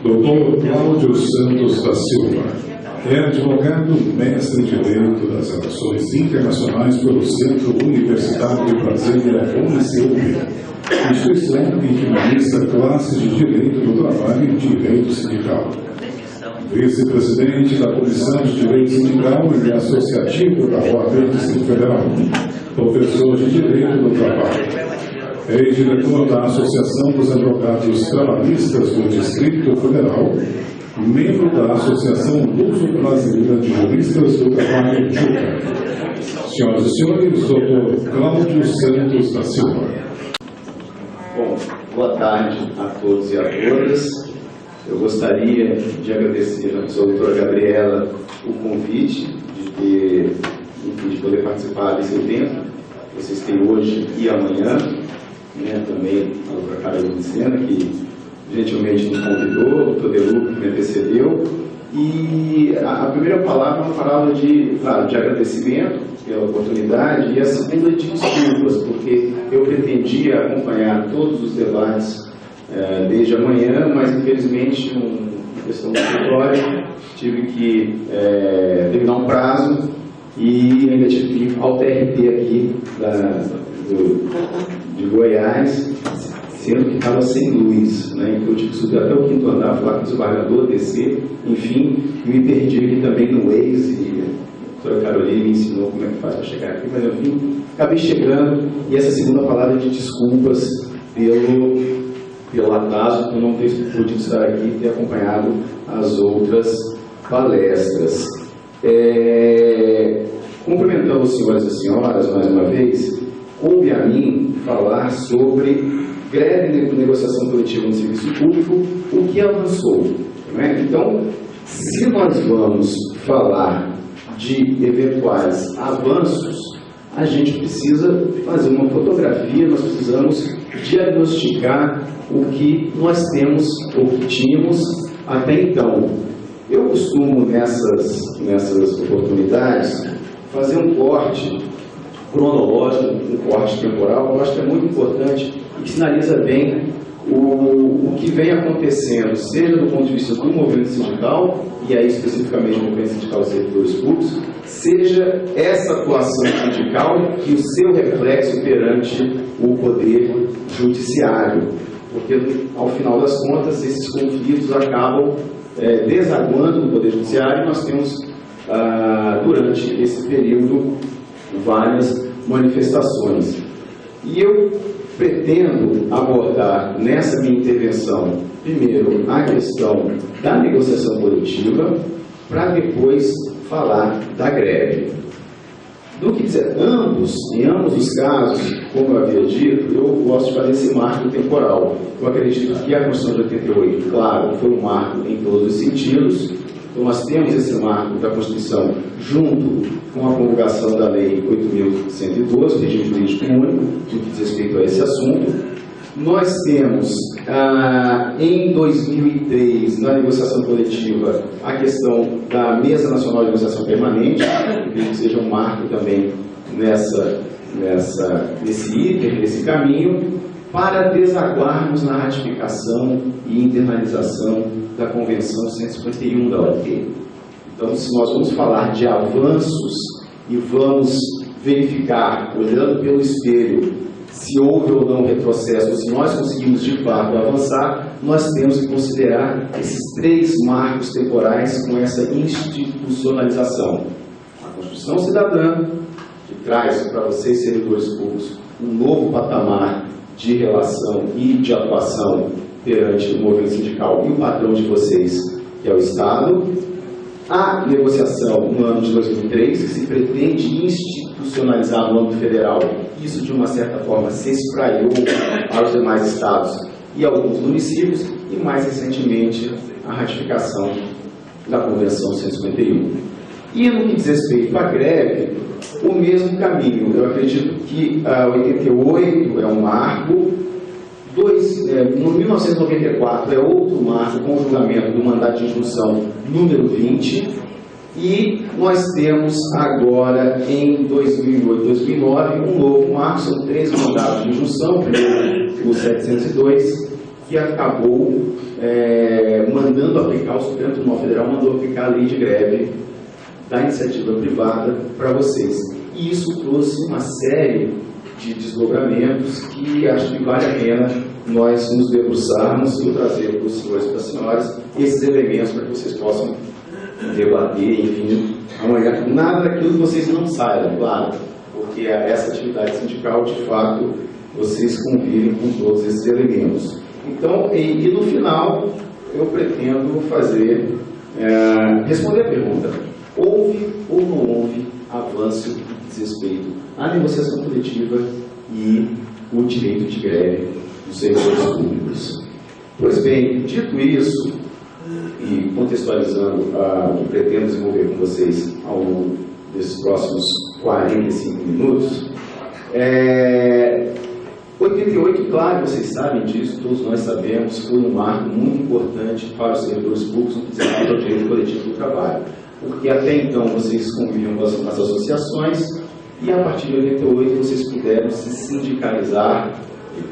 Dr. Cláudio Santos da Silva é advogado, mestre em Direito das Relações Internacionais pelo Centro Universitário de Brasília, UniceuP, instituição em que ministra classes de Direito do Trabalho e Direito Sindical. Vice-presidente da Comissão de Direito Sindical e Associativo da OAB Distrito Federal, professor de Direito do Trabalho. Ex-diretor da Associação dos Advogados Trabalhistas do Distrito Federal, membro da Associação Luso-Brasileira de Juristas do Trabalho, JUCA. Senhoras e senhores, Dr. Cláudio Santos da Silva. Bom, boa tarde a todos e a todas. Eu gostaria de agradecer à doutora Gabriela o convite de poder participar desse evento que vocês têm hoje e amanhã. Também a doutora Carolina Sena, que gentilmente nos convidou, o doutor Deluca, que me antecedeu. E a primeira palavra é uma palavra de agradecimento pela oportunidade e a segunda de desculpas, porque eu pretendia acompanhar todos os debates desde amanhã, mas infelizmente, uma questão do escritório, tive que terminar um prazo e ainda tive que ir ao TRT aqui de Goiás, sendo que estava sem luz, então eu tive que subir até o 5º andar, falar com o desembargador, descer, enfim, me perdi aqui também no Waze, e a doutora Carolina me ensinou como é que faz para chegar aqui, mas enfim, acabei chegando, e essa segunda palavra de desculpas pelo atraso, por não ter podido estar aqui e ter acompanhado as outras palestras. Cumprimentando os senhores e senhoras mais uma vez, coube a mim falar sobre greve de negociação coletiva no serviço público, o que avançou. Então, se nós vamos falar de eventuais avanços, a gente precisa fazer uma fotografia, nós precisamos diagnosticar o que nós temos ou que tínhamos até então. Eu costumo, nessas oportunidades, fazer um corte cronológico, um corte temporal, eu acho que é muito importante e que sinaliza bem o que vem acontecendo, seja do ponto de vista do movimento sindical, e aí especificamente do movimento sindical dos servidores públicos, seja essa atuação sindical e o seu reflexo perante o poder judiciário, porque ao final das contas esses conflitos acabam desaguando no poder judiciário e nós temos durante esse período várias manifestações. E eu pretendo abordar nessa minha intervenção, primeiro, a questão da negociação coletiva, para depois falar da greve. Do que dizer, em ambos os casos, como eu havia dito, eu gosto de fazer esse marco temporal. Eu acredito que a Constituição de 88, claro, foi um marco em todos os sentidos. Então, nós temos esse marco da Constituição junto com a promulgação da Lei 8.112, regime jurídico único, no que diz respeito a esse assunto. Nós temos, em 2003, na negociação coletiva, a questão da Mesa Nacional de Negociação Permanente, que seja um marco também nesse caminho, para desaguarmos na ratificação e internalização da Convenção 151 da OIT. Então, se nós vamos falar de avanços e vamos verificar, olhando pelo espelho, se houve ou não retrocesso, ou se nós conseguimos de fato avançar, nós temos que considerar esses 3 marcos temporais com essa institucionalização. A Constituição Cidadã, que traz para vocês, servidores públicos, um novo patamar de relação e de atuação perante o movimento sindical e o patrão de vocês, que é o Estado. A negociação no ano de 2003, que se pretende institucionalizar no âmbito federal, isso de uma certa forma se espraiou aos demais estados e alguns municípios, e mais recentemente a ratificação da Convenção 151. E no que diz respeito à greve, o mesmo caminho. Eu acredito que 88 é um marco, no 1994 é outro marco com o julgamento do mandato de injunção número 20, e nós temos agora em 2008, 2009 um novo marco, são 3 mandatos de injunção, primeiro o 702, que acabou mandando aplicar, o Supremo Tribunal Federal mandou aplicar a lei de greve da iniciativa privada para vocês. E isso trouxe uma série de desdobramentos que acho que vale a pena nós nos debruçarmos e eu trazer para os senhores e para as senhoras esses elementos para que vocês possam debater, enfim, amanhã. Nada daquilo que vocês não saibam, claro, porque essa atividade sindical, de fato, vocês convivem com todos esses elementos. Então, e no final, eu pretendo responder a pergunta: houve ou não houve avanço no que diz respeito à negociação coletiva e o direito de greve dos servidores públicos? Pois bem, dito isso, e contextualizando o que pretendo desenvolver com vocês ao longo desses próximos 45 minutos, 88, claro, vocês sabem disso, todos nós sabemos, foi um marco muito importante para os servidores públicos no que diz respeito ao direito coletivo do trabalho, porque até então vocês conviviam com as associações e a partir de 88 vocês puderam se sindicalizar,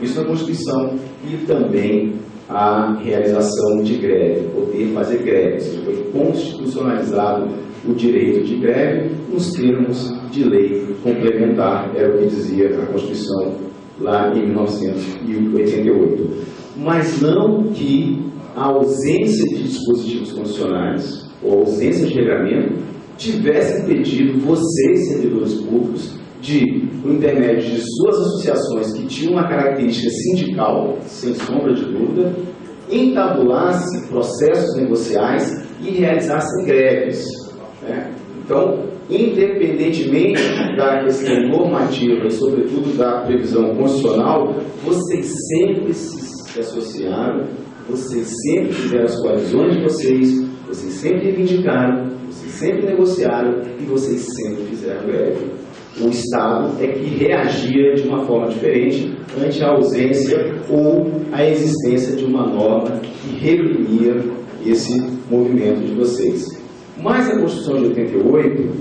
isso na Constituição, e também a realização de greve, poder fazer greve, ou seja, foi constitucionalizado o direito de greve nos termos de lei complementar, era o que dizia a Constituição lá em 1988. Mas não que a ausência de dispositivos constitucionais ou a ausência de regramento tivesse impedido vocês, servidores públicos, de, por intermédio de suas associações que tinham uma característica sindical, sem sombra de dúvida, entabulassem processos negociais e realizassem greves, né? Então, independentemente da questão normativa e, sobretudo, da previsão constitucional, vocês sempre se associaram, vocês sempre fizeram as coalizões de vocês sempre reivindicaram, vocês sempre negociaram e vocês sempre fizeram greve. O Estado é que reagia de uma forma diferente ante a ausência ou a existência de uma norma que reprimia esse movimento de vocês. Mas a Constituição de 88,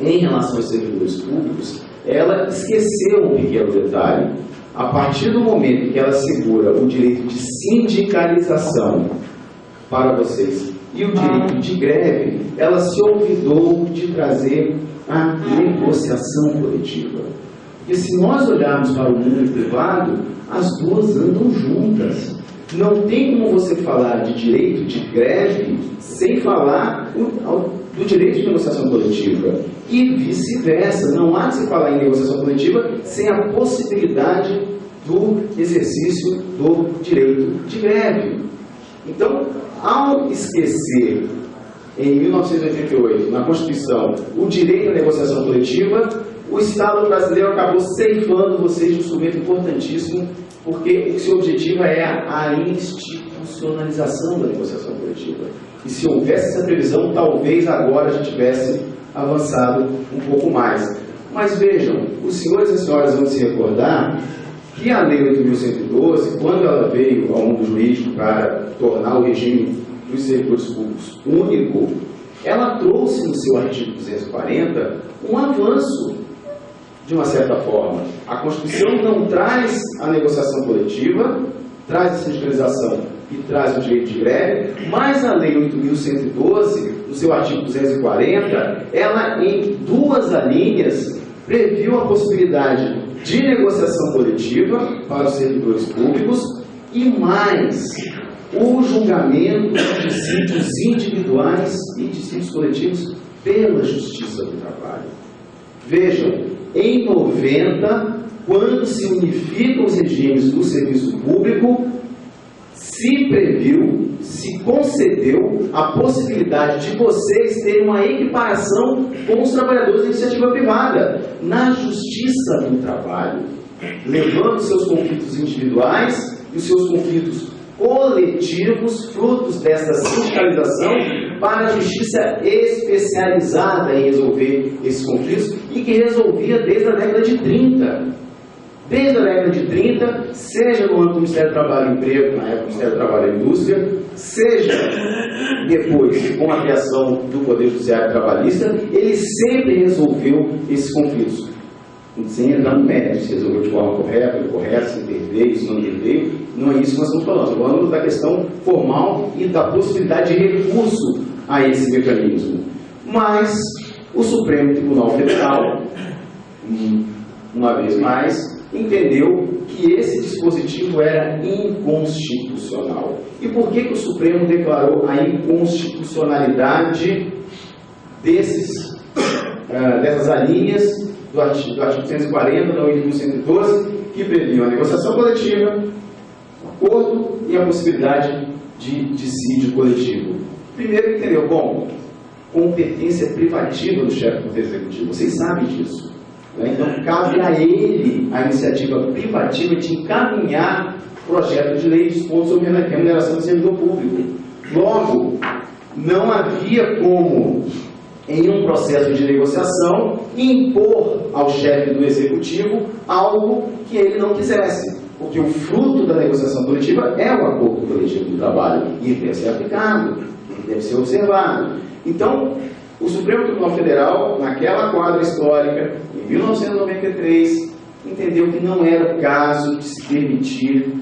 em relação aos servidores públicos, ela esqueceu um pequeno detalhe. A partir do momento que ela assegura o direito de sindicalização para vocês e o direito de greve, ela se olvidou de trazer a negociação coletiva. Porque se nós olharmos para o mundo privado, as duas andam juntas. Não tem como você falar de direito de greve sem falar do direito de negociação coletiva. E vice-versa. Não há de se falar em negociação coletiva sem a possibilidade do exercício do direito de greve. Então, ao esquecer, em 1988, na Constituição, o direito à negociação coletiva, o Estado brasileiro acabou ceifando vocês de um instrumento importantíssimo, porque o seu objetivo é a institucionalização da negociação coletiva. E se houvesse essa previsão, talvez agora a gente tivesse avançado um pouco mais. Mas vejam, os senhores e as senhoras vão se recordar que a Lei 8.112, quando ela veio ao mundo jurídico para tornar o regime dos servidores públicos único, ela trouxe no seu artigo 240 um avanço, de uma certa forma. A Constituição não traz a negociação coletiva, traz a sindicalização e traz o direito de greve, mas a Lei 8.112, no seu artigo 240, ela, em duas alíneas, previu a possibilidade de negociação coletiva para os servidores públicos e mais o julgamento de dissídios individuais e dissídios coletivos pela Justiça do Trabalho. Vejam, em 90, quando se unificam os regimes do serviço público, se previu, se concedeu a possibilidade de vocês terem uma equiparação com os trabalhadores da iniciativa privada na Justiça do Trabalho, levando seus conflitos individuais e os seus conflitos coletivos, frutos dessa sindicalização, para a justiça especializada em resolver esses conflitos e que resolvia desde a década de 30. Desde a década de 30, seja no âmbito do Ministério do Trabalho e Emprego, na época do Ministério do Trabalho e Indústria, seja depois com a criação do Poder Judiciário Trabalhista, ele sempre resolveu esses conflitos. sem entrar no mérito, se resolveu de forma correta, incorreta, se interveio, se não interveio, não é isso que nós estamos falando. Estamos falando da questão formal e da possibilidade de recurso a esse mecanismo. Mas o Supremo Tribunal Federal, uma vez mais, entendeu que esse dispositivo era inconstitucional. E por que o Supremo declarou a inconstitucionalidade dessas alíneas do artigo 140 da ONU 112, que previam a negociação coletiva, o acordo e a possibilidade de dissídio coletivo? Primeiro, entendeu? Bom, competência privativa do chefe do Poder Executivo, vocês sabem disso. Então, cabe a ele a iniciativa privativa de encaminhar projeto de lei dispondo sobre a remuneração do servidor público. Logo, não havia como, em um processo de negociação, impor ao chefe do Executivo algo que ele não quisesse. Porque o fruto da negociação coletiva é o acordo coletivo do trabalho. E ele deve ser aplicado, ele deve ser observado. Então, o Supremo Tribunal Federal, naquela quadra histórica, em 1993, entendeu que não era o caso de se permitir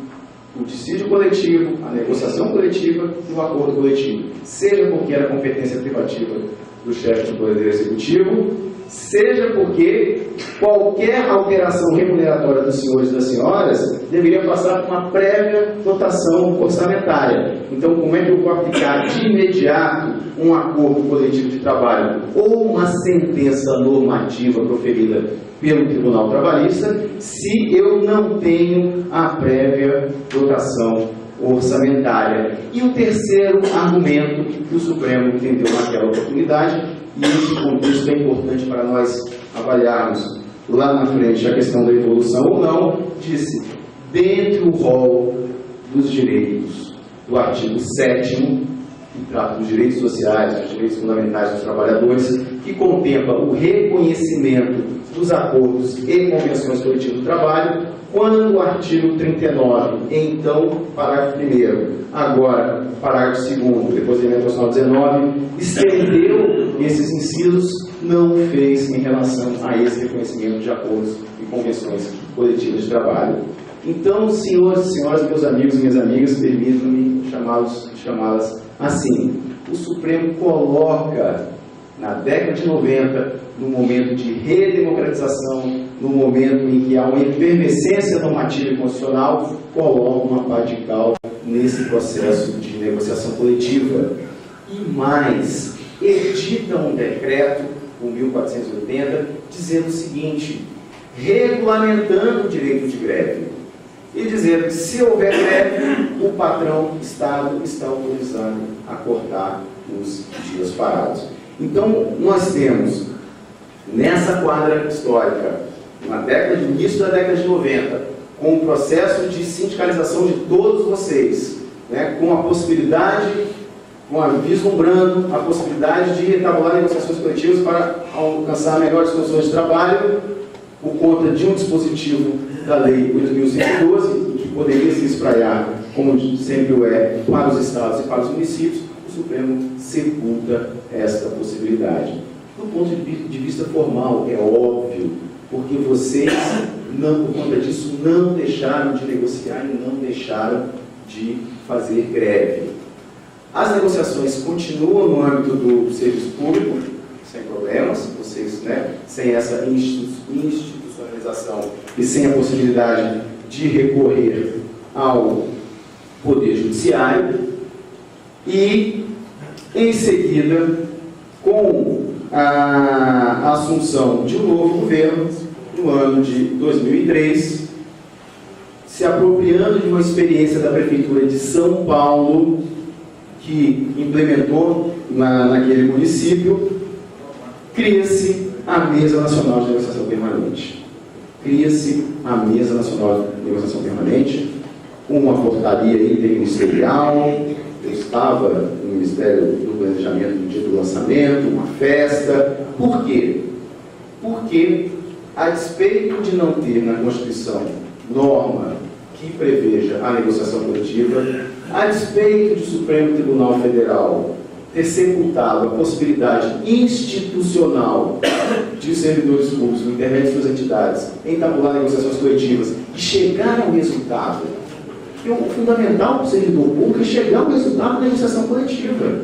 o dissídio coletivo, a negociação coletiva e o acordo coletivo, seja porque era competência privativa do chefe do Poder Executivo, seja porque qualquer alteração remuneratória dos senhores e das senhoras deveria passar por uma prévia dotação orçamentária. Então, como é que eu vou aplicar de imediato um acordo coletivo de trabalho ou uma sentença normativa proferida pelo Tribunal Trabalhista se eu não tenho a prévia dotação orçamentária? E o terceiro argumento que o Supremo entendeu naquela oportunidade, e esse contexto é importante para nós avaliarmos lá na frente a questão da evolução ou não, disse, dentro do rol dos direitos do artigo 7º, que trata dos direitos sociais, dos direitos fundamentais dos trabalhadores, que contempla o reconhecimento dos acordos e convenções coletivas do trabalho, quando o artigo 39, então, parágrafo 1º, agora, parágrafo 2º, depois da emenda constitucional 19, estendeu esses incisos, não fez em relação a esse reconhecimento de acordos e convenções coletivas de trabalho. Então, senhores e senhoras, meus amigos e minhas amigas, permitam-me chamá-las assim. O Supremo coloca, na década de 90, no momento de redemocratização, no momento em que há uma efervescência normativa e constitucional, coloca uma pá de cal nesse processo de negociação coletiva. E mais, edita um decreto, o 1480, dizendo o seguinte, regulamentando o direito de greve, e dizendo que se houver greve, o patrão, o Estado, está autorizando a cortar os dias parados. Então, nós temos, nessa quadra histórica, no início da década de 90, com o processo de sindicalização de todos vocês, né, com a possibilidade, vislumbrando a possibilidade de entabular negociações coletivas para alcançar melhores condições de trabalho, por conta de um dispositivo da Lei 8.112, que poderia se espraiar, como sempre o é, para os estados e para os municípios, o Supremo sepulta esta possibilidade. Do ponto de vista formal, é óbvio, porque vocês, por conta disso, não deixaram de negociar e não deixaram de fazer greve. As negociações continuam no âmbito do serviço público, sem problemas, vocês, né, sem essa institucionalização e sem a possibilidade de recorrer ao Poder Judiciário. E, em seguida, com a assunção de um novo governo, no ano de 2003, se apropriando de uma experiência da Prefeitura de São Paulo, que implementou naquele município, cria-se a Mesa Nacional de Negociação Permanente. Cria-se a Mesa Nacional de Negociação Permanente, uma portaria interministerial. Eu estava no Ministério do Planejamento no dia do lançamento, uma festa. Por quê? Porque, a despeito de não ter na Constituição norma que preveja a negociação coletiva, a despeito do Supremo Tribunal Federal ter sepultado a possibilidade institucional de servidores públicos, no intermédio de suas entidades, entabular negociações coletivas e chegar ao resultado. E o fundamental para o servidor público é chegar ao resultado da negociação coletiva.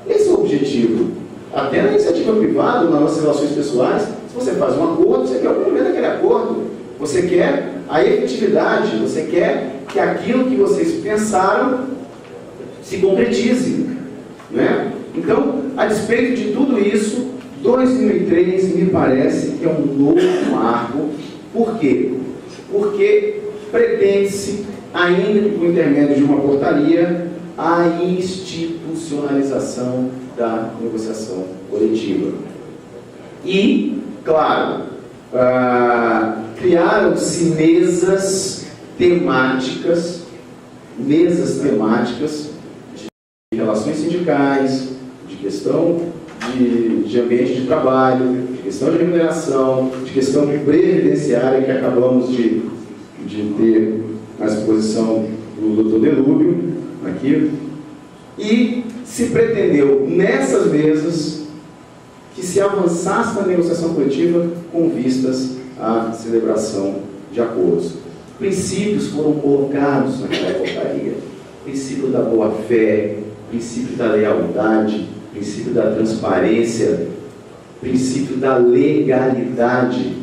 Esse é o objetivo. Até na iniciativa privada, nas nossas relações pessoais, se você faz um acordo, você quer o cumprimento daquele acordo. Você quer a efetividade, você quer que aquilo que vocês pensaram se concretize. Né? Então, a despeito de tudo isso, 2003 me parece que é um novo marco. Por quê? Porque pretende-se, ainda por intermédio de uma portaria, a institucionalização da negociação coletiva. E, claro, criaram-se mesas temáticas de relações sindicais, de questão de ambiente de trabalho, de questão de remuneração, de questão de previdenciária, que acabamos de ter a exposição do Dr. Delúbio aqui, e se pretendeu nessas mesas que se avançasse na negociação coletiva com vistas à celebração de acordos. Princípios foram colocados naquela portaria: princípio da boa-fé, princípio da lealdade, princípio da transparência, princípio da legalidade,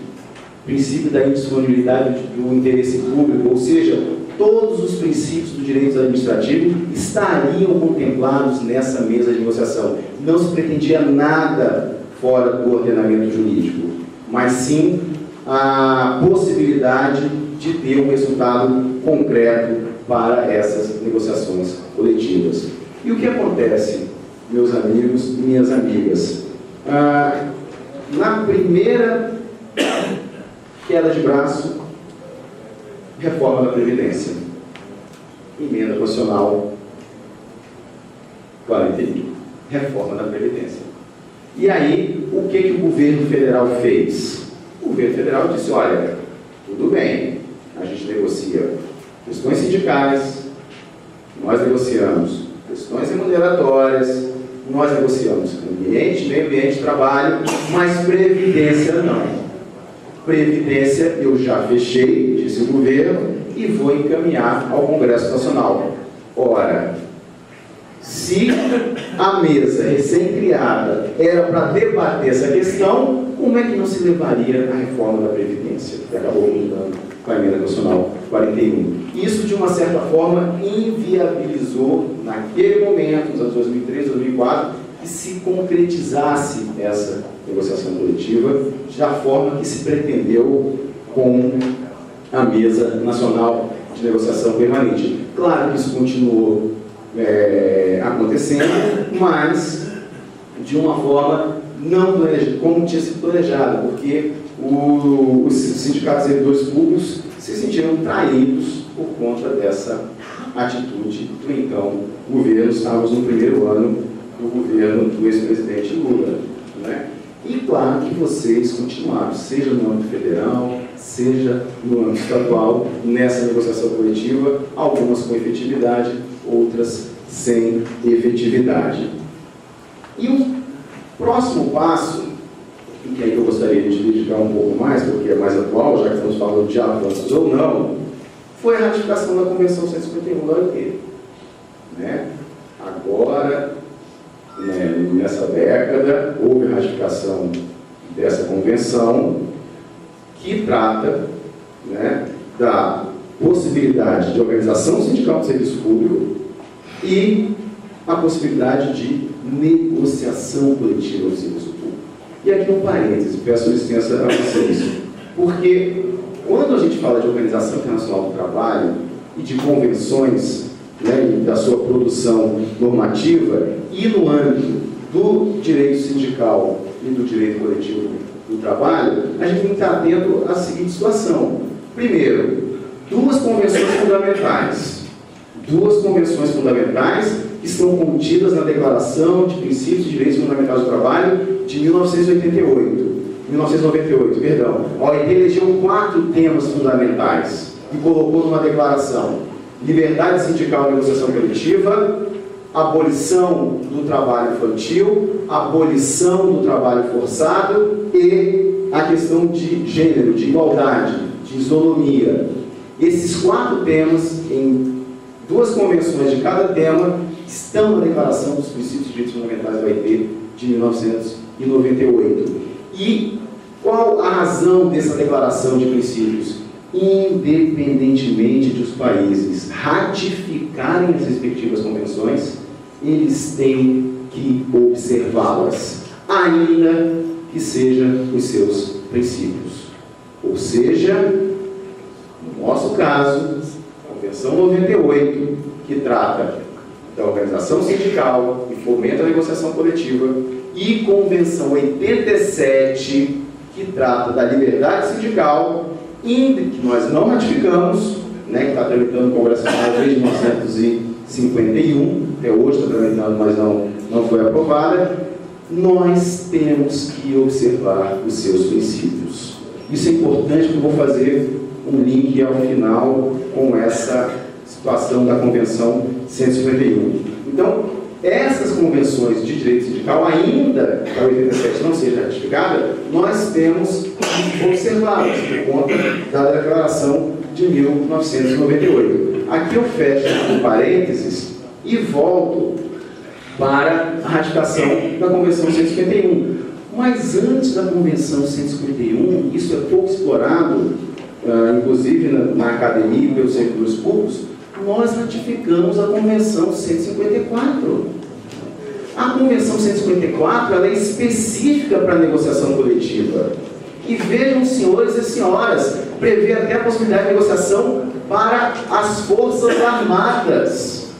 princípio da indisponibilidade do interesse público, ou seja, todos os princípios do direito administrativo estariam contemplados nessa mesa de negociação. Não se pretendia nada fora do ordenamento jurídico, mas sim a possibilidade de ter um resultado concreto para essas negociações coletivas. E o que acontece, meus amigos e minhas amigas? Na primeira queda de braço, reforma da Previdência, emenda constitucional 41, reforma da Previdência. E aí, o que o governo federal fez? O governo federal disse: olha, tudo bem, a gente negocia questões sindicais, nós negociamos questões remuneratórias, nós negociamos ambiente, meio ambiente, trabalho, mas Previdência não. Previdência eu já fechei, disse o governo, e vou encaminhar ao Congresso Nacional. Ora, se a mesa recém-criada era para debater essa questão, como é que não se levaria a reforma da Previdência, que acabou mudando com a emenda constitucional 41? Isso, de uma certa forma, inviabilizou, naquele momento, nos anos 2003, 2004, que se concretizasse essa negociação coletiva da forma que se pretendeu com a Mesa Nacional de Negociação Permanente. Claro que isso continuou acontecendo, mas de uma forma não planejada, como tinha sido planejado, porque os sindicatos e servidores públicos se sentiram traídos por conta dessa atitude do então governo. Estávamos no primeiro ano do governo do ex-presidente Lula, né? E claro que vocês continuaram, seja no âmbito federal, seja no âmbito estadual, nessa negociação coletiva, algumas com efetividade, outras sem efetividade. E o próximo passo, que aí eu gostaria de dedicar um pouco mais, porque é mais atual, já que estamos falando de avanços ou não, foi a ratificação da Convenção 151 da OIT. Né? Agora, nessa década, houve a ratificação dessa convenção que trata, né, da possibilidade de organização sindical do serviço público e a possibilidade de negociação coletiva do serviço público. E aqui um parêntese, peço licença a vocês, porque quando a gente fala de Organização Internacional do Trabalho e de convenções, né, da sua produção normativa, e no âmbito do direito sindical e do direito coletivo do trabalho, a gente tem que estar atento à seguinte situação. Primeiro, duas convenções fundamentais que estão contidas na Declaração de Princípios e Direitos Fundamentais do Trabalho de 1998, perdão. A OIT elegeu 4 temas fundamentais e colocou numa declaração: liberdade sindical e negociação coletiva, abolição do trabalho infantil, abolição do trabalho forçado e a questão de gênero, de igualdade, de isonomia. Esses 4 temas, em 2 convenções de cada tema, estão na Declaração dos Princípios e Direitos Fundamentais da OIT de 1998. E qual a razão dessa declaração de princípios? Independentemente dos países ratificarem as respectivas convenções, eles têm que observá-las, ainda que seja os seus princípios. Ou seja, no nosso caso, a Convenção 98, que trata da organização sindical e fomenta a negociação coletiva, e Convenção 87, que trata da liberdade sindical, que nós não ratificamos, né, que está tramitando no Congresso Nacional desde 1951, até hoje está tramitando, mas não foi aprovada. Nós temos que observar os seus princípios. Isso é importante, porque eu vou fazer um link ao final com essa situação da Convenção 151. Então, essas convenções de direito sindical, ainda que a 87 não seja ratificada, nós temos que observá-las por conta da Declaração de 1998. Aqui eu fecho um parênteses e volto para a ratificação da Convenção 151. Mas antes da Convenção 151, isso é pouco explorado, inclusive na academia e pelos servidores públicos, nós ratificamos a Convenção 154. A Convenção 154 ela é específica para a negociação coletiva. E vejam, senhores e senhoras, prevê até a possibilidade de negociação para as Forças Armadas.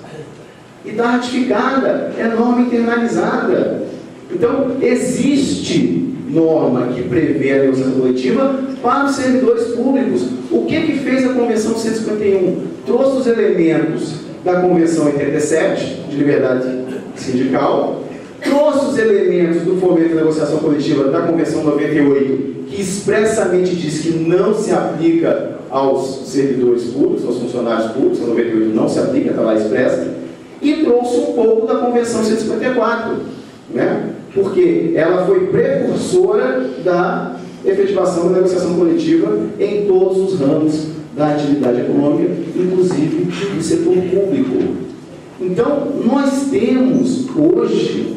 E está ratificada, é norma internalizada. Então, existe norma que prevê a negociação coletiva para os servidores públicos. O que fez a Convenção 151? Trouxe os elementos da Convenção 87, de liberdade sindical, trouxe os elementos do fomento da negociação coletiva da Convenção 98, que expressamente diz que não se aplica aos servidores públicos, aos funcionários públicos, a 98 não se aplica, está lá expressa, e trouxe um pouco da Convenção 154, né? Porque ela foi precursora da efetivação da negociação coletiva em todos os ramos da atividade econômica, inclusive no setor público. Então, nós temos hoje,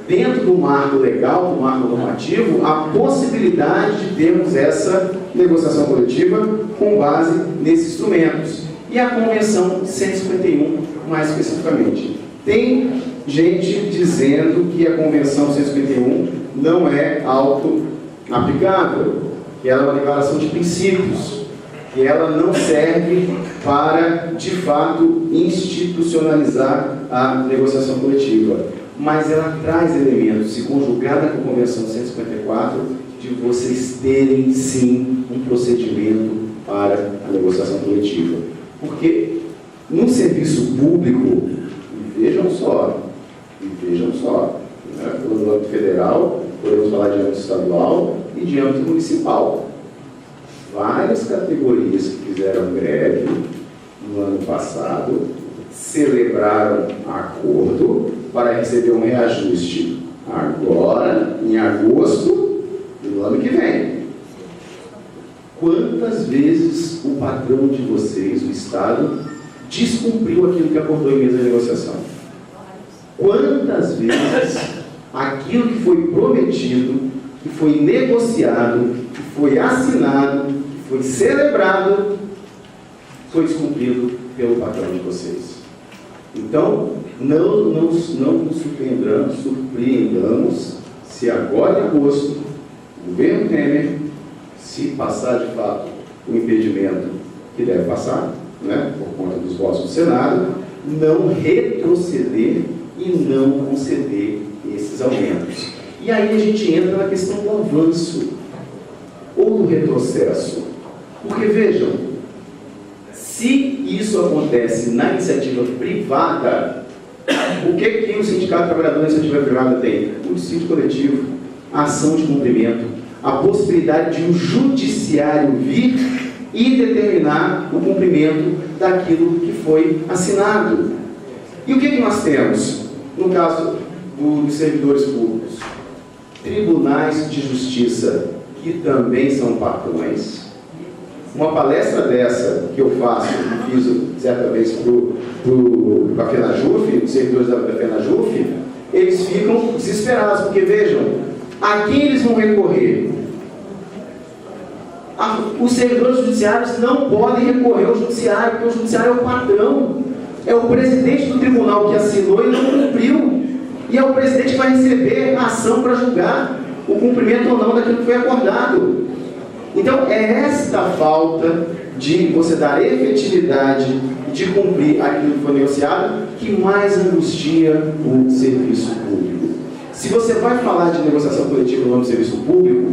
dentro do marco legal, do marco normativo, a possibilidade de termos essa negociação coletiva com base nesses instrumentos. E a Convenção 151, mais especificamente. Tem gente dizendo que a Convenção 151 não é auto-aplicável, que ela é uma declaração de princípios, que ela não serve para, de fato, institucionalizar a negociação coletiva. Mas ela traz elementos, se conjugada com a Convenção 154, de vocês terem, sim, um procedimento para a negociação coletiva. Porque, no serviço público, vejam só, né, no âmbito federal, podemos falar de âmbito estadual e de âmbito municipal. Várias categorias que fizeram greve no ano passado celebraram acordo para receber um reajuste agora, em agosto do ano que vem. Quantas vezes o patrão de vocês, o Estado, descumpriu aquilo que acordou em mesa de negociação? Quantas vezes aquilo que foi prometido, que foi negociado, que foi assinado, que foi celebrado, foi descumprido pelo patrão de vocês? Então, não nos surpreendamos se agora em agosto o governo Temer, se passar de fato o impedimento que deve passar, né, por conta dos votos do Senado, não retroceder e não conceder esses aumentos. E aí a gente entra na questão do avanço ou do retrocesso. Porque vejam, se isso acontece na iniciativa privada, o que o Sindicato Trabalhador da Iniciativa Privada tem? O dissídio coletivo, a ação de cumprimento, a possibilidade de um judiciário vir e determinar o cumprimento daquilo que foi assinado. E o que nós temos no caso dos servidores públicos? Tribunais de justiça, que também são patrões. Uma palestra dessa que eu faço, que fiz certa vez para a FENAJUF, os servidores da FENAJUF, eles ficam desesperados, porque vejam, a quem eles vão recorrer? Os servidores judiciários não podem recorrer ao judiciário, porque o judiciário é o patrão, é o presidente do tribunal que assinou e não cumpriu, e é o presidente que vai receber a ação para julgar o cumprimento ou não daquilo que foi acordado. Então, é esta falta de você dar efetividade, de cumprir aquilo que foi negociado, que mais angustia o serviço público. Se você vai falar de negociação coletiva no âmbito do serviço público,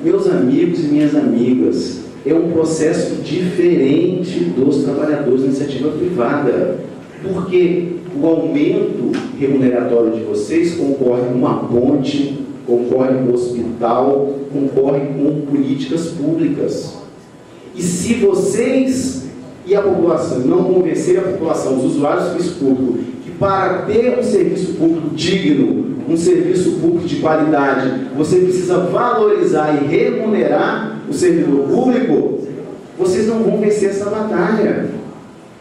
meus amigos e minhas amigas, é um processo diferente dos trabalhadores da iniciativa privada, porque o aumento remuneratório de vocês concorre com uma ponte, concorre com o hospital, concorre com políticas públicas. E se vocês e a população não convencerem a população, os usuários do serviço público, que para ter um serviço público digno, um serviço público de qualidade, você precisa valorizar e remunerar o servidor público, vocês não vão vencer essa batalha.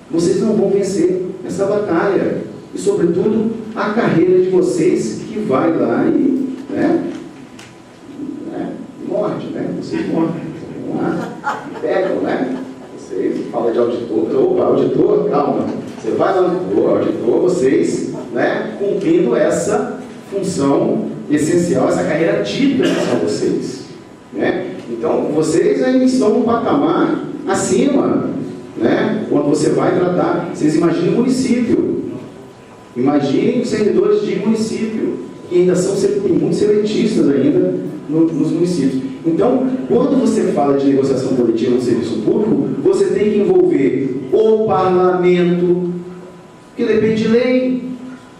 Vocês não vão vencer essa batalha. E, sobretudo, a carreira de vocês que vai lá e morde, vocês mordem, vão lá, pegam, vocês falam de auditor, auditor, calma, você vai lá no auditor, vocês, cumprindo essa função essencial, essa carreira típica que são vocês, Então, vocês ainda estão num patamar acima, quando você vai tratar, vocês imaginem o município, imaginem os servidores de município, que ainda tem muitos seletistas ainda nos municípios. Então, quando você fala de negociação coletiva no serviço público, você tem que envolver o parlamento, que depende de lei,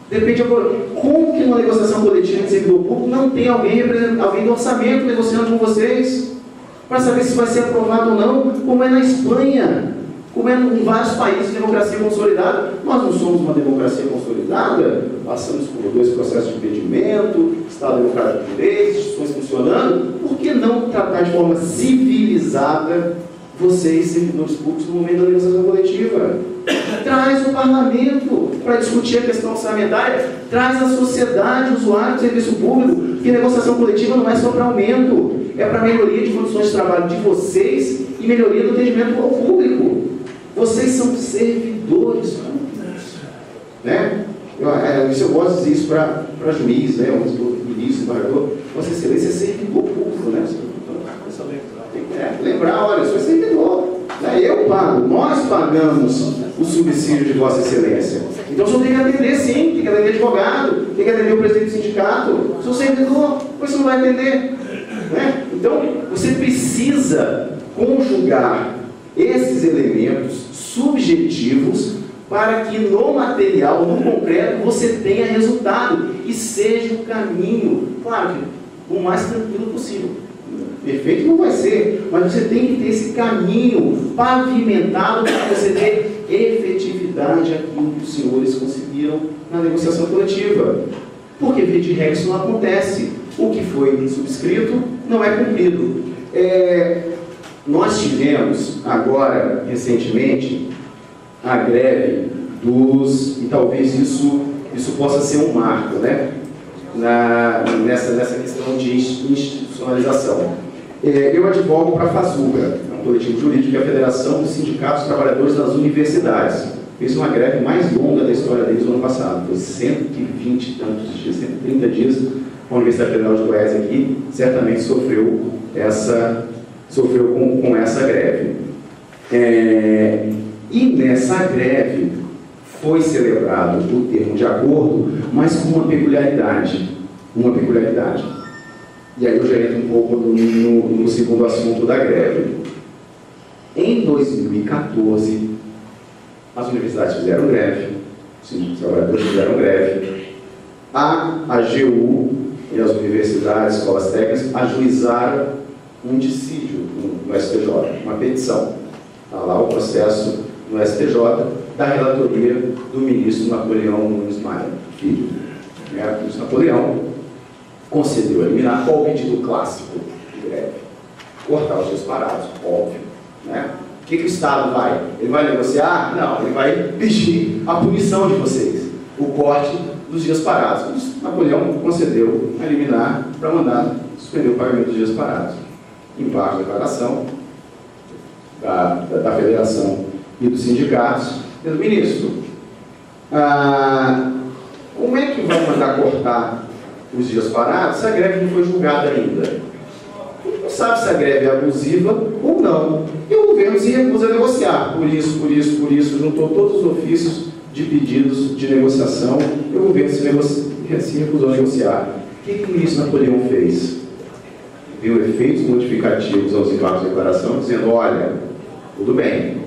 depende de... Como que numa negociação coletiva de servidor público não tem alguém do orçamento negociando com vocês, para saber se vai ser aprovado ou não, como é na Espanha, como é em vários países de democracia consolidada. Nós não somos uma democracia consolidada, passamos por 2 processos de impedimento, Estado Democrático de Direito, instituições funcionando. Por que não tratar de forma civilizada vocês, servidores públicos, no momento da negociação coletiva? Traz o parlamento para discutir a questão orçamentária, traz a sociedade, o usuário do serviço público, porque negociação coletiva não é só para aumento, é para melhoria de condições de trabalho de vocês e melhoria do atendimento ao público. Vocês são servidores públicos, eu gosto de dizer isso para juiz, ministro, embargador. Vossa Excelência é servidor público, lembrar, olha, eu sou servidor, eu pago, nós pagamos o subsídio de Vossa Excelência. Então o senhor tem que atender, sim, tem que atender advogado, tem que atender o presidente do sindicato. Sou servidor, pois você não vai atender. Então, você precisa conjugar esses elementos subjetivos para que no material, no concreto, você tenha resultado e seja o caminho, claro, o mais tranquilo possível. Perfeito não vai ser, mas você tem que ter esse caminho pavimentado para você ter efetividade àquilo que os senhores conseguiram na negociação coletiva. Porque, via de regra, isso não acontece. O que foi subscrito não é cumprido. Nós tivemos agora, recentemente, a greve e talvez isso possa ser um marco, nessa questão de institucionalização. Eu advogo para a FASUGA, um coletivo jurídico, que é a Federação dos Sindicatos Trabalhadores das Universidades. Fez uma greve mais longa da história deles no ano passado, foi 120 e tantos dias, 130 dias. A Universidade Federal de Goiás aqui certamente sofreu com essa greve. E nessa greve foi celebrado o termo de acordo, mas com uma peculiaridade. E aí eu já entro um pouco no segundo assunto da greve. Em 2014, as universidades fizeram greve, os trabalhadores fizeram greve, a AGU e as universidades, escolas técnicas, ajuizaram um dissídio, no STJ, uma petição. Está lá o processo no STJ da relatoria do ministro Napoleão Nunes Maia Filho. O ministro Napoleão concedeu a liminar. Qual o pedido clássico de greve? Cortar os dias parados, óbvio. O que o Estado vai? Ele vai negociar? Não, ele vai pedir a punição de vocês, o corte dos dias parados. Napoleão concedeu a liminar para mandar suspender o pagamento dos dias parados. Embaixo da declaração da Federação e dos sindicatos, do ministro, como é que vai mandar cortar os dias parados se a greve não foi julgada ainda? Não sabe se a greve é abusiva ou não. E o governo se recusa a negociar. Por isso, juntou todos os ofícios de pedidos de negociação e o governo se recusou a negociar. O que o ministro Napoleão fez? Viu efeitos modificativos aos embargos de declaração, dizendo, olha, tudo bem,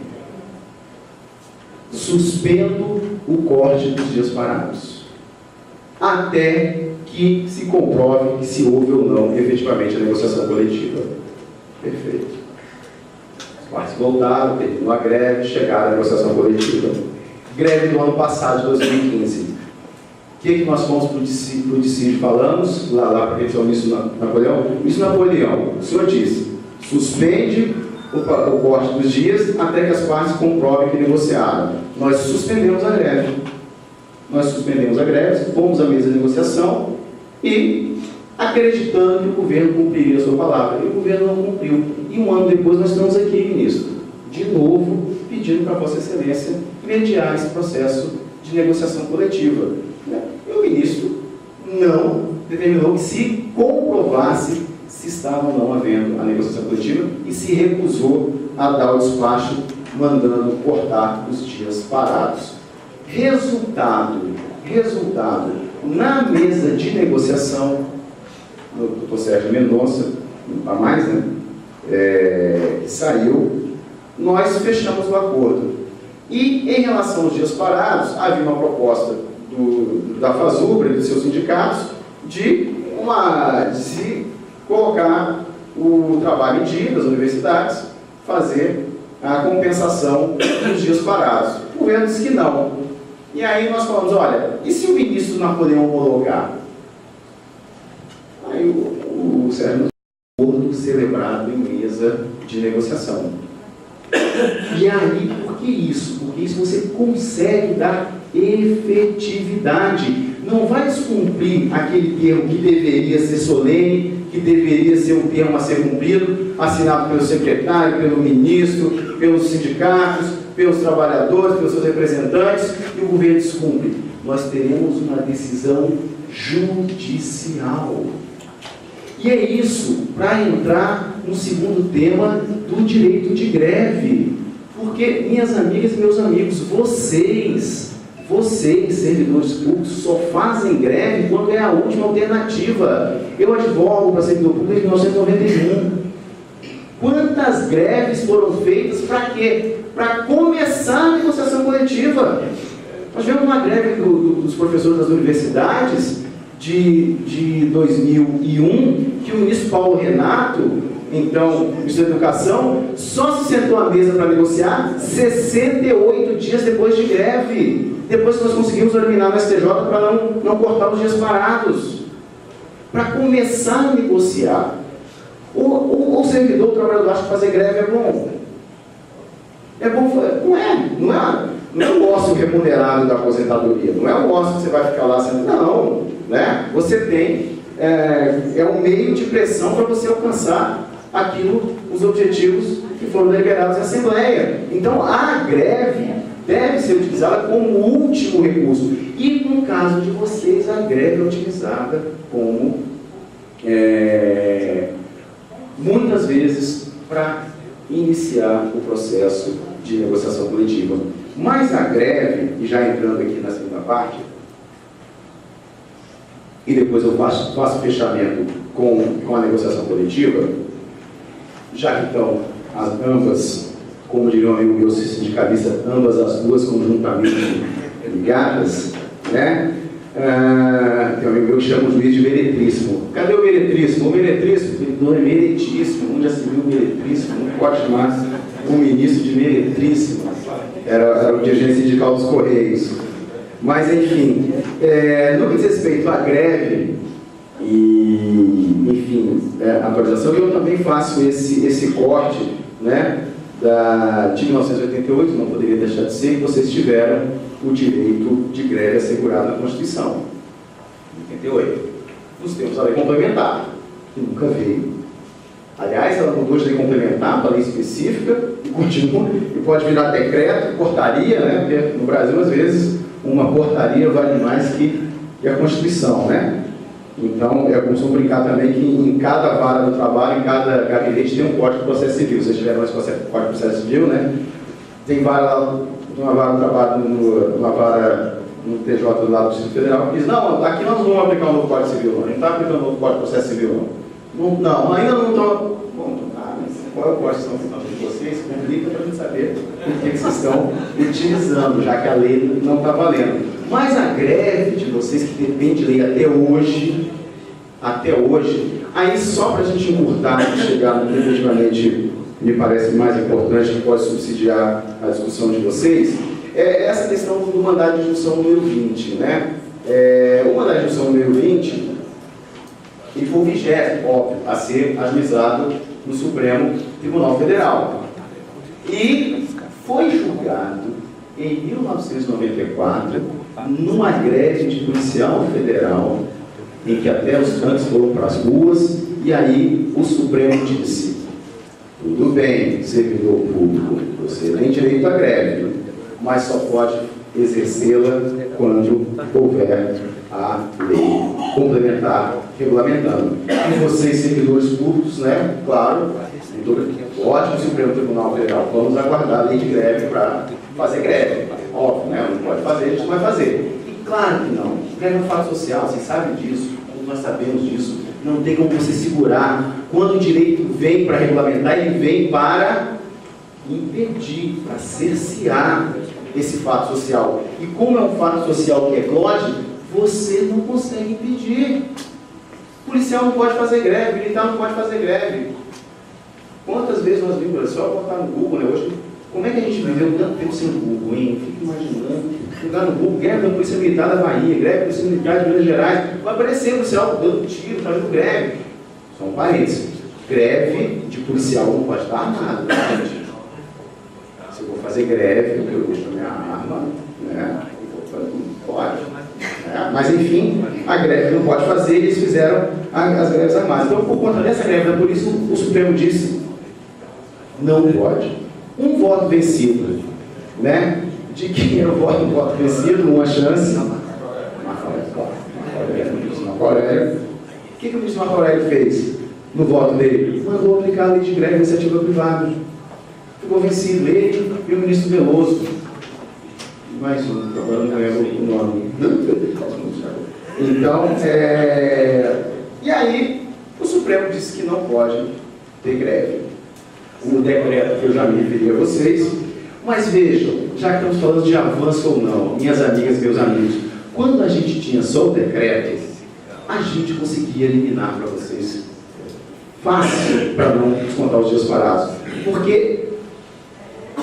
suspendo o corte dos dias parados, até que se comprove se houve ou não efetivamente a negociação coletiva. Perfeito. As partes voltaram, terminou a greve, chegaram à negociação coletiva. Greve do ano passado, de 2015. O que nós fomos para o dissídio falamos? Lá para a petição do ministro Napoleão. Ministro Napoleão, o senhor disse, suspende o corte dos dias até que as partes comprovem que negociaram. Nós suspendemos a greve. Fomos à mesa de negociação e acreditando que o governo cumpriria a sua palavra. E o governo não cumpriu. E um ano depois nós estamos aqui, ministro, de novo, pedindo para Vossa Excelência mediar esse processo de negociação coletiva. E o ministro não determinou que se comprovasse se estava ou não havendo a negociação coletiva e se recusou a dar o despacho mandando cortar os dias parados. Resultado, na mesa de negociação, o doutor Sérgio Mendonça, a mais, saiu, nós fechamos o acordo. E, em relação aos dias parados, havia uma proposta da FASUBRA e dos seus sindicatos de se colocar o trabalho em dia das universidades, fazer a compensação dos dias parados. O governo disse que não. E aí nós falamos, olha, e se o ministro Napoleão homologar? Aí o Sérgio acordo celebrado em mesa de negociação. E aí, por que isso? Porque isso você consegue dar efetividade. Não vai descumprir aquele termo que deveria ser solene, que deveria ser um termo a ser cumprido, assinado pelo secretário, pelo ministro, pelos sindicatos, pelos trabalhadores, pelos seus representantes, e o governo descumpre. Nós teremos uma decisão judicial. E é isso, para entrar no segundo tema do direito de greve. Porque, minhas amigas e meus amigos, vocês, servidores públicos, só fazem greve quando é a última alternativa. Eu advogo para servidor público desde 1991. Quantas greves foram feitas para quê? Para começar a negociação coletiva. Nós tivemos uma greve dos professores das universidades de 2001, que o ministro Paulo Renato, então, ministro da Educação, só se sentou à mesa para negociar 68 dias depois de greve. Depois que nós conseguimos eliminar no STJ para não cortar os dias parados. Para começar a negociar. O servidor, o trabalhador acha que fazer greve é bom. É bom, não é o ócio remunerado da aposentadoria, não é o ócio que você vai ficar lá sendo, não, né? Você tem, um meio de pressão para você alcançar os objetivos que foram deliberados em Assembleia. Então, a greve deve ser utilizada como último recurso. E, no caso de vocês, a greve é utilizada como, muitas vezes, para iniciar o processo de negociação coletiva. Mas a greve, e já entrando aqui na segunda parte, e depois eu faço fechamento com a negociação coletiva, já que estão ambas, como diria um amigo meu sindicalista, ambas as duas conjuntamente ligadas, né? Tem um amigo meu que chama o juiz de meretríssimo. Cadê o meretríssimo? O meretríssimo, não é meritíssimo. Onde já se viu o meretríssimo? Não pode chamar o ministro de meretríssimo. Era o dirigente sindical dos Correios. Mas, enfim, no que diz respeito à greve e, enfim, a atualização, eu também faço esse corte, né, de 1988, não poderia deixar de ser, que vocês tiveram o direito de greve assegurado na Constituição. 88. Nós temos a lei complementar, que nunca veio. Aliás, ela mudou de lei complementar para lei específica e continua, e pode virar decreto, portaria, né? Porque no Brasil, às vezes, uma portaria vale mais que a Constituição, né? Então, eu costumo brincar também que em cada vara do trabalho, em cada gabinete, tem um Código de Processo Civil. Vocês tiveram esse Código de Processo Civil, né? Tem uma vara do trabalho, uma vara no TJ do lado do Distrito Federal, que diz, não, aqui nós não vamos aplicar o novo Código Civil, não. A gente não está aplicando o novo Código de Processo Civil, não, ainda não estão. Bom, mas qual é o código que estão de vocês? Publica para a gente saber o que vocês estão utilizando, já que a lei não está valendo. Mas a greve de vocês, que depende de lei até hoje, aí só para a gente encurtar e chegar no que efetivamente me parece mais importante, que pode subsidiar a discussão de vocês, é essa questão do mandado de injunção número 20, né? O mandado de injunção número 20, ele foi o 20º, óbvio, a ser ajuizado no Supremo Tribunal Federal. E foi julgado em 1994, numa greve de policial federal, em que até os tanques foram para as ruas, e aí o Supremo disse, tudo bem, servidor público, você tem direito à greve, mas só pode exercê-la quando houver a lei complementar, regulamentando. E vocês, servidores públicos, né, claro, ótimo Supremo Tribunal Federal, vamos aguardar a lei de greve para fazer greve. Óbvio, né, não pode fazer, a gente não vai fazer. E claro que não, greve é um fato social, vocês sabem disso, nós sabemos disso, não tem como você segurar. Quando o direito vem para regulamentar, ele vem para impedir, para cercear esse fato social. E como é um fato social que eclode, você não consegue impedir. O policial não pode fazer greve, o militar não pode fazer greve. Quantas vezes nós vimos, só botar no Google, né? Hoje, como é que a gente viveu tanto tempo sem Google, hein? Fico imaginando, jogar no Google, greve da Polícia Militar da Bahia, greve da Polícia Militar de Minas Gerais, vai aparecer o policial dando tiro, fazendo greve. Só um parênteses. Greve de policial não pode estar armado, gente. Se eu vou fazer greve, eu deixo a minha arma, né? Pode. Mas enfim, a greve não pode fazer, eles fizeram as greves armadas. Então, por conta dessa greve da polícia, o Supremo disse, não pode. Um voto vencido, né? De quem era o voto vencido, uma chance. Marco Aurélio. O que o ministro Marco Aurélio fez no voto dele? Mandou aplicar a lei de greve iniciativa privada. Ficou vencido ele e o ministro Veloso. Mais um, agora não lembro o nome. Então, e aí, o Supremo disse que não pode ter greve. O decreto que eu já me referi a vocês. Mas vejam, já que estamos falando de avanço ou não, minhas amigas, meus amigos, quando a gente tinha só o decreto, a gente conseguia eliminar para vocês. Fácil para não descontar os dias parados. Porque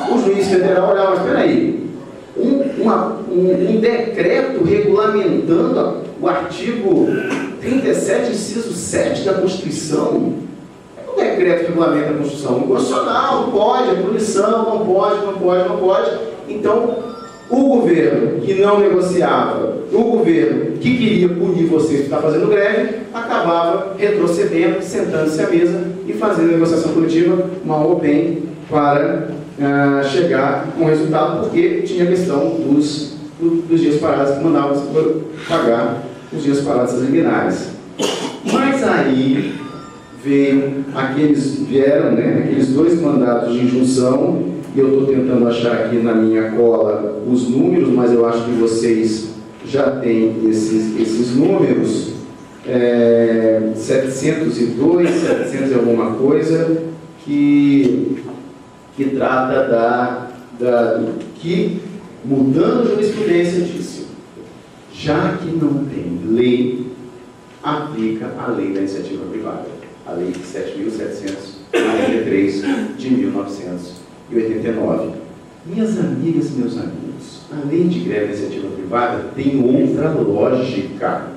o juiz federal olhava, mas espera aí, um decreto regulamentando o artigo 37, inciso 7 da Constituição. O decreto regulamenta a Constituição. Inconstitucional, não pode, a punição, não pode. Então, o governo que não negociava, o governo que queria punir vocês que estão fazendo greve, acabava retrocedendo, sentando-se à mesa e fazendo negociação coletiva, mal ou bem, para chegar com resultado, porque tinha a questão dos dias parados que mandavam pagar os dias parados liminares. Mas aí vieram aqueles dois mandatos de injunção, e eu estou tentando achar aqui na minha cola os números, mas eu acho que vocês já têm esses números, 702, 700 e alguma coisa, que trata que, mudando a jurisprudência, disse, Já que não tem lei, aplica a lei da iniciativa privada, a lei 7.743 de 1989. Minhas amigas e meus amigos, a lei de greve da iniciativa privada tem outra lógica.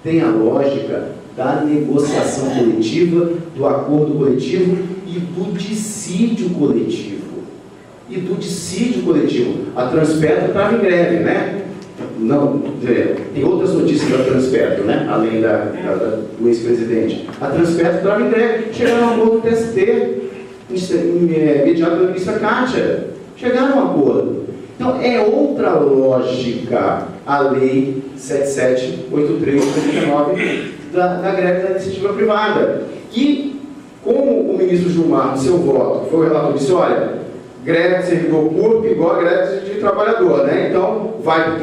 Tem a lógica da negociação coletiva, do acordo coletivo e do dissídio coletivo. A Transpetro estava em greve, né? Não, tem outras notícias da Transpetro, né? Além do ex-presidente. A Transpetro estava em greve, chegaram a um acordo do TST, mediado pela ministra Kátia. Chegaram a um acordo. Então, é outra lógica a lei 7783/89 da greve da iniciativa privada. E, como o ministro Gilmar, no seu voto, foi o relator, disse, olha, greve de servidor público igual a greve de trabalhador, né? Então, vai para o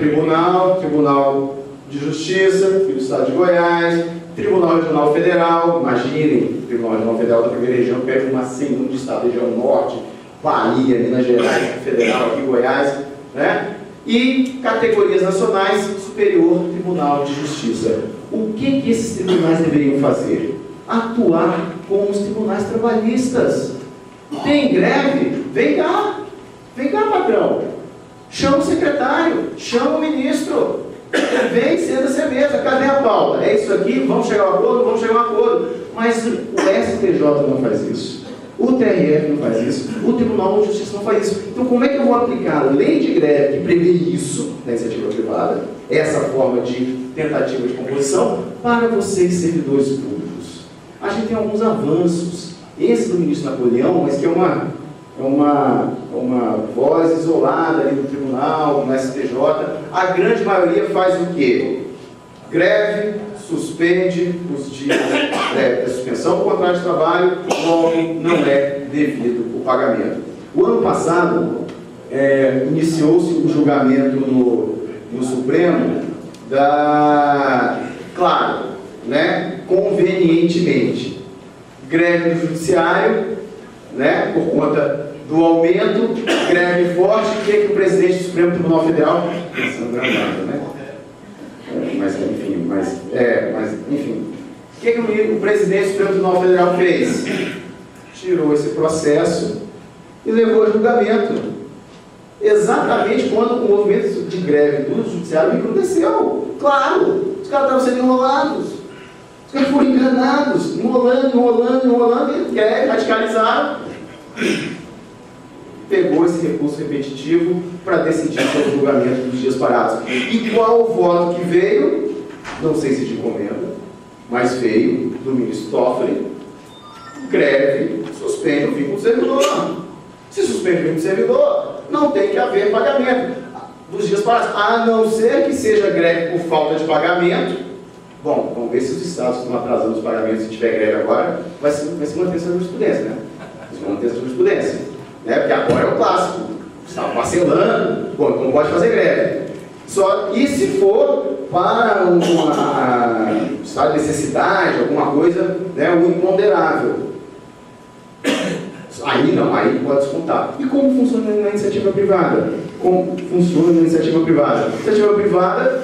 Tribunal de Justiça do Estado de Goiás, Tribunal Regional Federal, imaginem, Tribunal Regional Federal da primeira região, pega uma segunda estado, região norte, Bahia, Minas Gerais, Federal, aqui Goiás, né? E categorias nacionais, Superior Tribunal de Justiça. O que esses tribunais deveriam fazer? Atuar como os tribunais trabalhistas. Tem greve? Vem cá, patrão. Chama o secretário, chama o ministro. Vem, senta-se à mesa. Cadê a pauta? É isso aqui? Vamos chegar a um acordo? Vamos chegar a um acordo. Mas o STJ não faz isso. O TRF não faz isso. O Tribunal de Justiça não faz isso. Então, como é que eu vou aplicar a lei de greve que prevê isso na iniciativa privada, essa forma de tentativa de composição, para vocês, servidores públicos? A gente tem alguns avanços. Esse do ministro Napoleão, mas que é uma voz isolada ali do tribunal, no STJ, a grande maioria faz o quê? Greve, suspende os dias da suspensão do contrato de trabalho, logo não é devido o pagamento. O ano passado, iniciou-se o julgamento no Supremo claro, né, convenientemente, greve do Judiciário, né, por conta do aumento, greve forte, o que o presidente do Supremo Tribunal Federal, pensando gravado, né? Mas enfim, o que o presidente do Supremo Tribunal Federal fez? Tirou esse processo e levou a julgamento. Exatamente quando o movimento de greve do Judiciário recrudesceu. Claro, os caras estavam sendo enrolados. Os caras foram enganados, enrolando, e greve, radicalizaram. Pegou esse recurso repetitivo para decidir sobre o julgamento dos dias parados. E qual o voto que veio? Não sei se de encomenda, mas veio do ministro Toffoli. Greve, suspende o vínculo do servidor. Se suspende o vínculo do servidor, não tem que haver pagamento dos dias parados, a não ser que seja greve por falta de pagamento. Bom, vamos ver se os estados estão atrasando os pagamentos. Se tiver greve agora, vai se manter essa jurisprudência, né? Vai se manter essa jurisprudência, né? Porque agora é o clássico. Está parcelando, pô, não pode fazer greve. E se for para um estado de necessidade, alguma coisa, né, um imponderável. Aí não, aí pode descontar. E como funciona na iniciativa privada? Como funciona na iniciativa privada? Na iniciativa privada,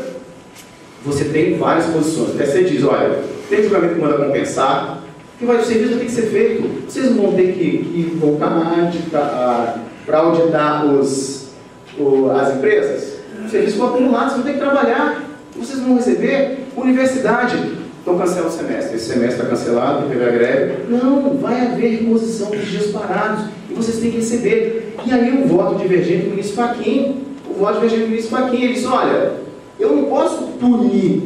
você tem várias posições. Até você diz, olha, tem julgamento que manda compensar, que o serviço vai ter que ser feito. Vocês não vão ter que ir voltar para auditar as empresas. Os serviços vão acumulados, vocês vão ter que trabalhar. Vocês não vão receber. Universidade, então cancela o semestre. Esse semestre está cancelado, teve a greve. Não, vai haver reposição dos dias parados e vocês têm que receber. E aí o voto divergente do ministro Fachin, ele disse, olha, eu não posso punir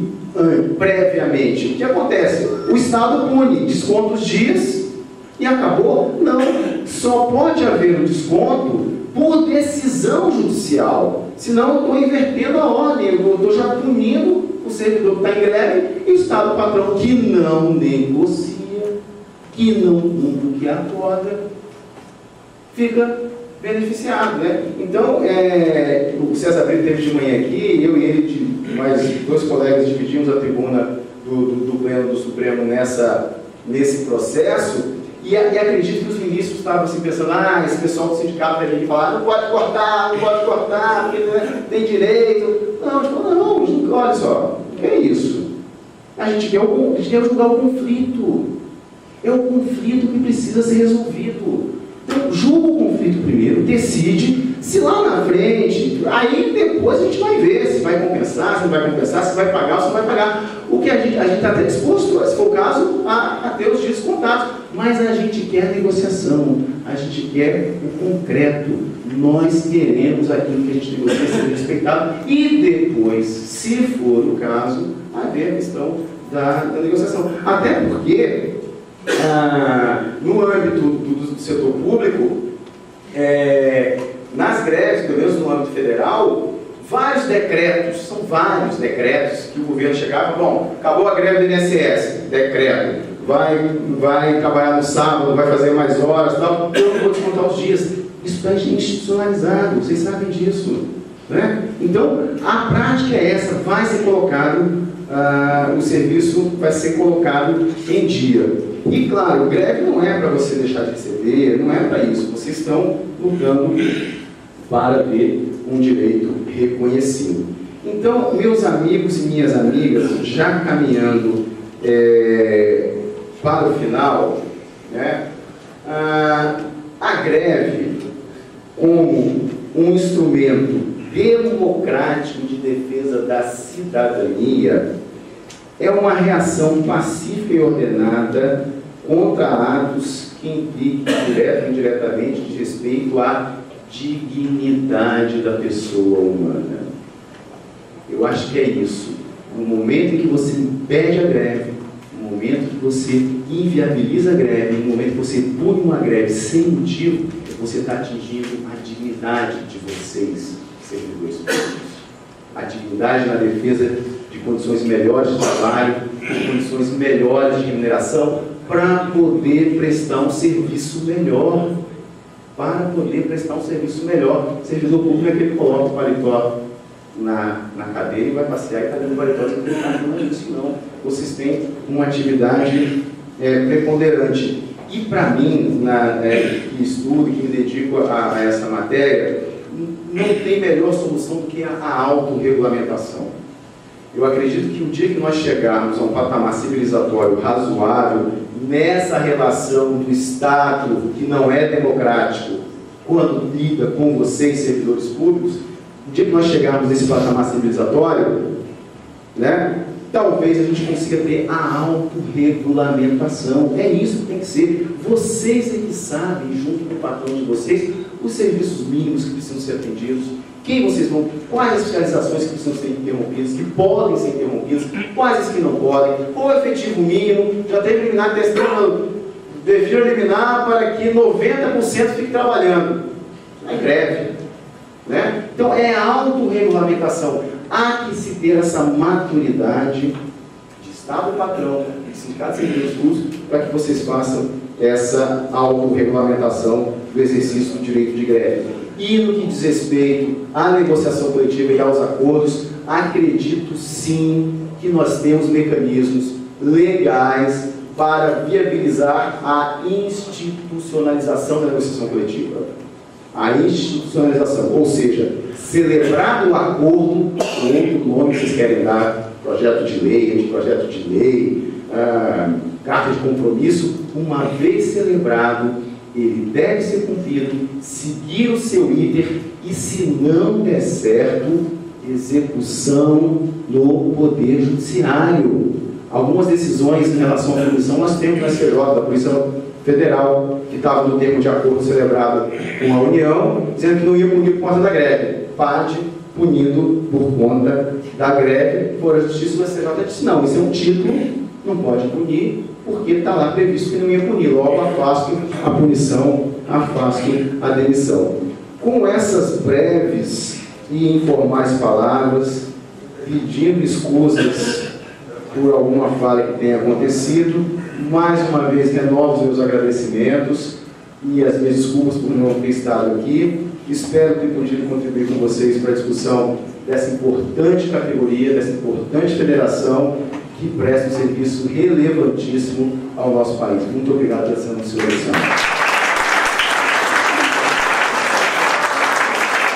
previamente. O que acontece? O Estado pune, desconta os dias e acabou? Não, só pode haver um desconto por decisão judicial. Senão eu estou invertendo a ordem, eu estou já punindo o servidor que está em greve e o Estado patrão que não negocia, que não cumpre o que acorda, fica beneficiado, né? Então, o César Brito teve de manhã aqui, eu e ele, mais dois colegas, dividimos a tribuna do Pleno do Supremo nesse processo, e acredito que os ministros estavam assim pensando, esse pessoal do sindicato vai vir falar, não pode cortar, porque tem direito. não. A gente falou, não, olha só, o que é isso? A gente quer julgar o conflito. É o conflito que precisa ser resolvido. Então, julga o conflito primeiro, decide, se lá na frente, aí depois a gente vai ver se vai compensar, se não vai compensar, se vai pagar ou se não vai pagar. O que a gente está até disposto, se for o caso, a ter os dias contados. Mas a gente quer negociação, a gente quer o concreto. Nós queremos aquilo que a gente negocia ser respeitado e depois, se for o caso, haver a questão da negociação. Até porque, no âmbito do setor público, nas greves, pelo menos no âmbito federal, são vários decretos que o governo chegava, bom, acabou a greve do INSS, decreto, vai trabalhar no sábado, vai fazer mais horas, tal, eu não vou descontar os dias. Isso está institucionalizado, vocês sabem disso, né? Então, a prática é essa, vai ser colocado, o serviço vai ser colocado em dia. E claro, greve não é para você deixar de receber, não é para isso, vocês estão lutando para ter um direito reconhecido. Então, meus amigos e minhas amigas, já caminhando para o final, né, a greve como um instrumento democrático de defesa da cidadania é uma reação pacífica e ordenada contra atos que impliquem direta ou indiretamente de respeito à dignidade da pessoa humana. Eu acho que é isso. No momento em que você impede a greve, no momento que você inviabiliza a greve, no momento que você pune uma greve sem motivo, você está atingindo a dignidade de vocês, servidores públicos. A dignidade na defesa de condições melhores de trabalho, de condições melhores de remuneração, para poder prestar um serviço melhor. Para poder prestar um serviço melhor. O servidor público é aquele que coloca o paletó na cadeira e vai passear e está dando paletó. Não é isso, não. Vocês têm uma atividade preponderante. E para mim, que estudo, que me dedico a essa matéria, não tem melhor solução do que a autorregulamentação. Eu acredito que o dia que nós chegarmos a um patamar civilizatório razoável, nessa relação do Estado, que não é democrático, quando lida com vocês, servidores públicos, o dia que nós chegarmos nesse patamar civilizatório, né, talvez a gente consiga ter a autorregulamentação. É isso que tem que ser. Vocês é que sabem, junto com o patrão de vocês, os serviços mínimos que precisam ser atendidos, quem vocês vão, quais as fiscalizações que precisam ser interrompidas, que podem ser interrompidas, quais as que não podem, qual o efetivo mínimo, já tem liminar testando, devia eliminar para que 90% fique trabalhando. É greve, né? Então é a autorregulamentação. Há que se ter essa maturidade de Estado patrão, de sindicatos e servidores públicos, para que vocês façam essa autorregulamentação do exercício do direito de greve. E no que diz respeito à negociação coletiva e aos acordos, acredito sim que nós temos mecanismos legais para viabilizar a institucionalização da negociação coletiva. A institucionalização, ou seja, celebrado o acordo, outro nome que vocês querem dar, projeto de lei, anteprojeto de lei, carta de compromisso, uma vez celebrado, ele deve ser cumprido, seguir o seu líder e, se não der certo, execução no Poder Judiciário. Algumas decisões em relação à punição nós temos na STJ, da Polícia Federal, que estava no termo de acordo celebrado com a União, dizendo que não ia punir por conta da greve. PAD punido por conta da greve, por a Justiça do STJ disse, não, isso é um título, não pode punir, porque está lá previsto que não ia punir, logo afasto a punição, afasto a demissão. Com essas breves e informais palavras, pedindo escusas por alguma falha que tenha acontecido, mais uma vez renovo os meus agradecimentos e as minhas desculpas por não ter estado aqui. Espero ter podido contribuir com vocês para a discussão dessa importante categoria, dessa importante federação que presta um serviço relevantíssimo ao nosso país. Muito obrigado pela sua atenção.